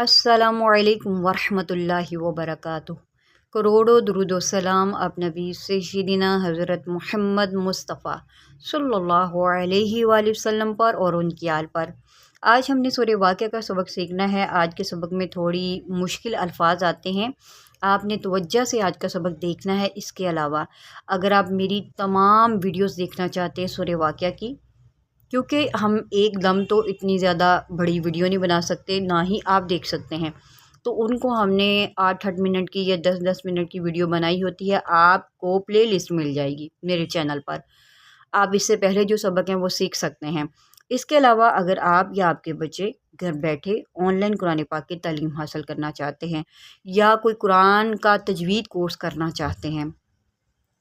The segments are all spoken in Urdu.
السلام علیکم ورحمۃ اللہ وبرکاتہ۔ کروڑوں درود و سلام اب نبی سیدنا حضرت محمد مصطفیٰ صلی اللہ علیہ وآلہ وسلم پر اور ان کی آل پر۔ آج ہم نے سورہ واقعہ کا سبق سیکھنا ہے۔ آج کے سبق میں تھوڑی مشکل الفاظ آتے ہیں، آپ نے توجہ سے آج کا سبق دیکھنا ہے۔ اس کے علاوہ اگر آپ میری تمام ویڈیوز دیکھنا چاہتے ہیں سورہ واقعہ کی، کیونکہ ہم ایک دم تو اتنی زیادہ بڑی ویڈیو نہیں بنا سکتے، نہ ہی آپ دیکھ سکتے ہیں، تو ان کو ہم نے 8-8 منٹ کی یا 10-10 منٹ کی ویڈیو بنائی ہوتی ہے۔ آپ کو پلے لسٹ مل جائے گی میرے چینل پر، آپ اس سے پہلے جو سبق ہیں وہ سیکھ سکتے ہیں۔ اس کے علاوہ اگر آپ یا آپ کے بچے گھر بیٹھے آن لائن قرآن پاک کی تعلیم حاصل کرنا چاہتے ہیں، یا کوئی قرآن کا تجوید کورس کرنا چاہتے ہیں،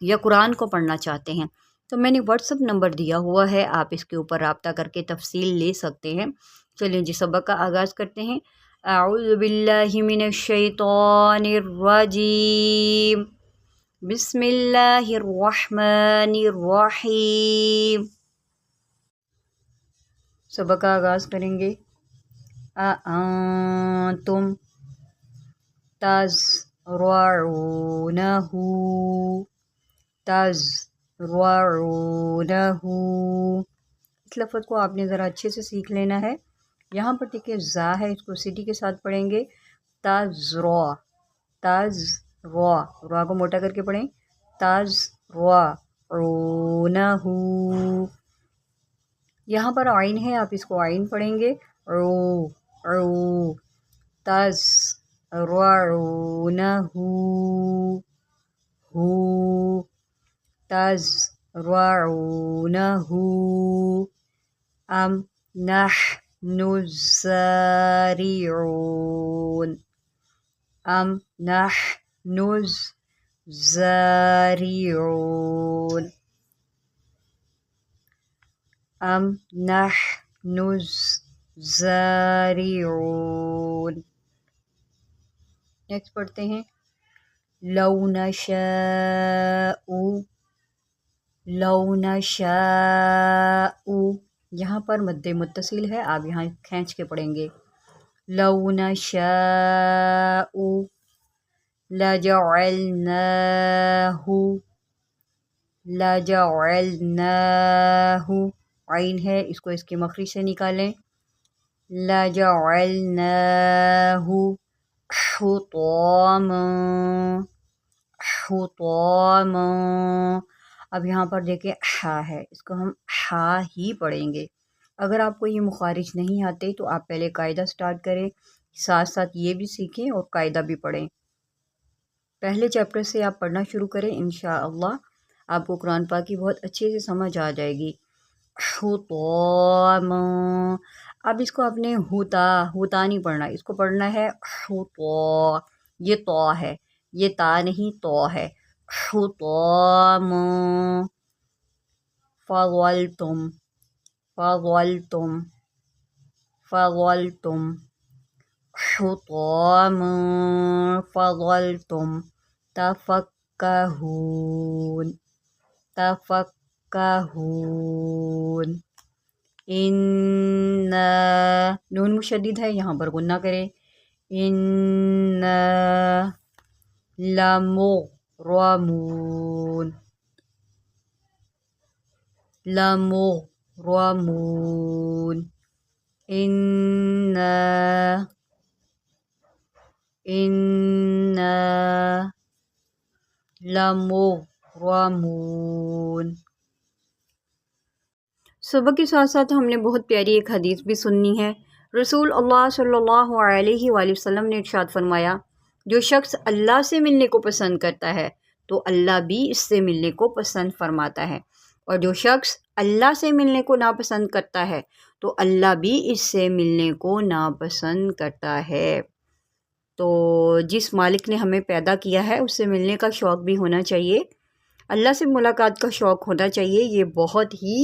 یا قرآن کو پڑھنا چاہتے ہیں، تو میں نے واٹس ایپ نمبر دیا ہوا ہے، آپ اس کے اوپر رابطہ کر کے تفصیل لے سکتے ہیں۔ چلیں جی سبق کا آغاز کرتے ہیں۔ اعوذ باللہ من الشیطان الرجیم، بسم اللہ الرحمن الرحیم۔ سبق کا آغاز کریں گے۔ اَأَنتُمْ تزرعونہ، تزرعونہ، اس لفظ کو آپ نے ذرا اچھے سے سیکھ لینا ہے۔ یہاں پر دیکھیں زا ہے، اس کو سٹی کے ساتھ پڑھیں گے۔ تزرع، تزرع، را کو موٹا کر کے پڑھیں۔ تزرعونہ، یہاں پر عین ہے، آپ اس کو عین پڑھیں گے۔ عو، عو، تزرعونہ، ہو، تزرعونہ، ام نحن الزارعون، ام نحن الزارعون، ام نحن الزارعون۔ نیکسٹ پڑھتے ہیں۔ لو نشاء، لو نشاء، یہاں پر مد متصل ہے، آپ یہاں کھینچ کے پڑھیں گے۔ لو نشاء لجعلناہ، لجعلناہ، عین ہے، اس کو اس کے مخرج سے نکالیں۔ لجعلناہ حطاما، حطاما، اب یہاں پر دیکھیں ہا ہے، اس کو ہم ہا ہی پڑھیں گے۔ اگر آپ کو یہ مخارج نہیں آتے تو آپ پہلے قاعدہ سٹارٹ کریں، ساتھ ساتھ یہ بھی سیکھیں اور قاعدہ بھی پڑھیں۔ پہلے چیپٹر سے آپ پڑھنا شروع کریں، انشاءاللہ آپ کو قرآن پاک کی بہت اچھے سے سمجھ آ جائے گی۔ حطاما، اب اس کو آپ نے ہوتا، ہوتا نہیں پڑھنا، اس کو پڑھنا ہے حطا، یہ تو ہے، یہ تا نہیں تو ہے۔ حطاما، فضلتم، فضلتم، فضلتم، حطاما فضلتم، تفکہون، تفکہون، اِنَّا، نون مشدد ہے، یہاں پر غنہ کریں۔ اِنَّا لَمُغْرَمُونَ، لَمُغْرَمُونَ، اِنَّا، اِنَّا لَمُغْرَمُونَ۔ سبق کے ساتھ ساتھ ہم نے بہت پیاری ایک حدیث بھی سننی ہے۔ رسول اللہ صلی اللہ علیہ وآلہ وسلم نے ارشاد فرمایا، جو شخص اللہ سے ملنے کو پسند کرتا ہے تو اللہ بھی اس سے ملنے کو پسند فرماتا ہے، اور جو شخص اللہ سے ملنے کو ناپسند کرتا ہے تو اللہ بھی اس سے ملنے کو ناپسند کرتا ہے۔ تو جس مالک نے ہمیں پیدا کیا ہے اس سے ملنے کا شوق بھی ہونا چاہیے، اللہ سے ملاقات کا شوق ہونا چاہیے۔ یہ بہت ہی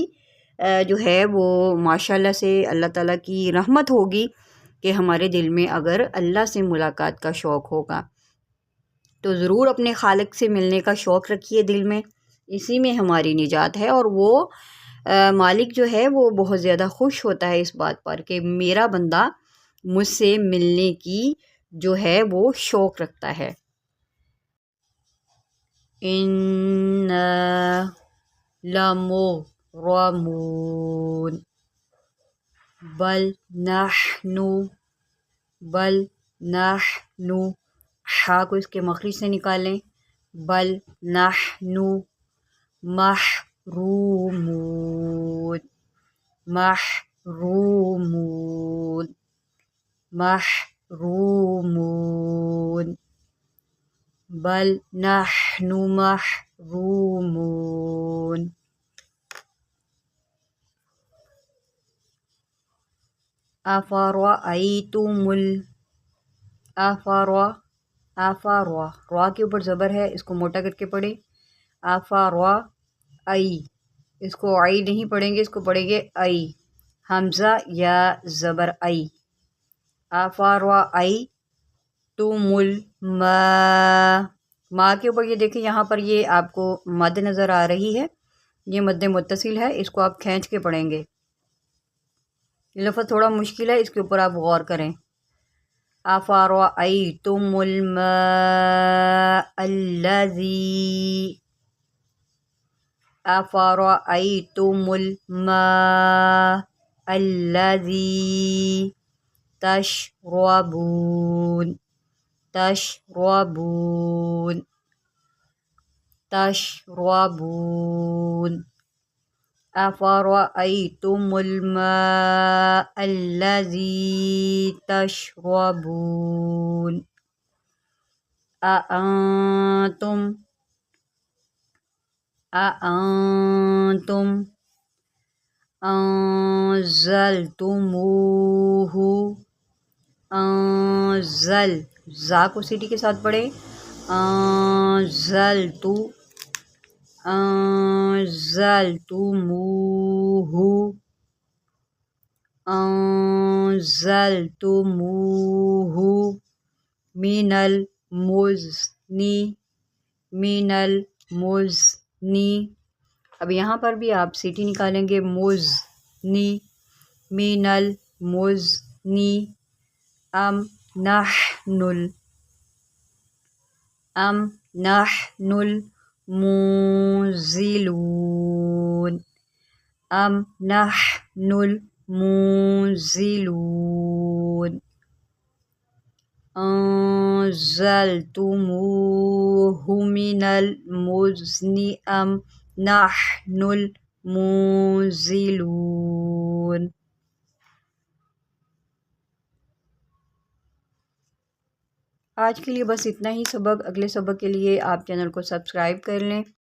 جو ہے وہ ماشاءاللہ سے اللہ تعالیٰ کی رحمت ہوگی کہ ہمارے دل میں اگر اللہ سے ملاقات کا شوق ہوگا تو ضرور اپنے خالق سے ملنے کا شوق رکھیے دل میں، اسی میں ہماری نجات ہے۔ اور وہ مالک جو ہے وہ بہت زیادہ خوش ہوتا ہے اس بات پر کہ میرا بندہ مجھ سے ملنے کی جو ہے وہ شوق رکھتا ہے۔ اِنَّا لَمُغْرَمُونَ بل نحن ہا کو اس کے مخرج سے نکالیں، بل نحن محرومون محرومون محرومون بل نحن محرومون۔ افاروا را کے اوپر زبر ہے، اس کو موٹا کر کے پڑھیں، افاروا ای، اس کو آئی نہیں پڑھیں گے، اس کو پڑھیں گے ای، حمزہ یا زبر ای، افاروا ای تم ما کے اوپر یہ دیکھیں یہاں پر یہ آپ کو مد نظر آ رہی ہے، یہ مد متصل ہے، اس کو آپ کھینچ کے پڑھیں گے، یہ لفظ تھوڑا مشکل ہے، اس کے اوپر آپ غور کریں۔ افرأیتم الماء الذی افرأیتم الماء الذی تشربون تشربون تشربون افرأیتم الماء الذی تشربون اَأَنتم انزلتموہ انزل زا کو سیٹی کے ساتھ پڑھیں، انزلتموہ انزلتموہ من المزنی اب یہاں پر بھی آپ سیٹی نکالیں گے، مزنی من المزنی ام نحن المنزلون ام نحن المنزلون انزلتموہ من المزن ام نحن المنزلون۔ آج کے لیے بس اتنا ہی سبق، اگلے سبق کے لیے آپ چینل کو سبسکرائب کر لیں۔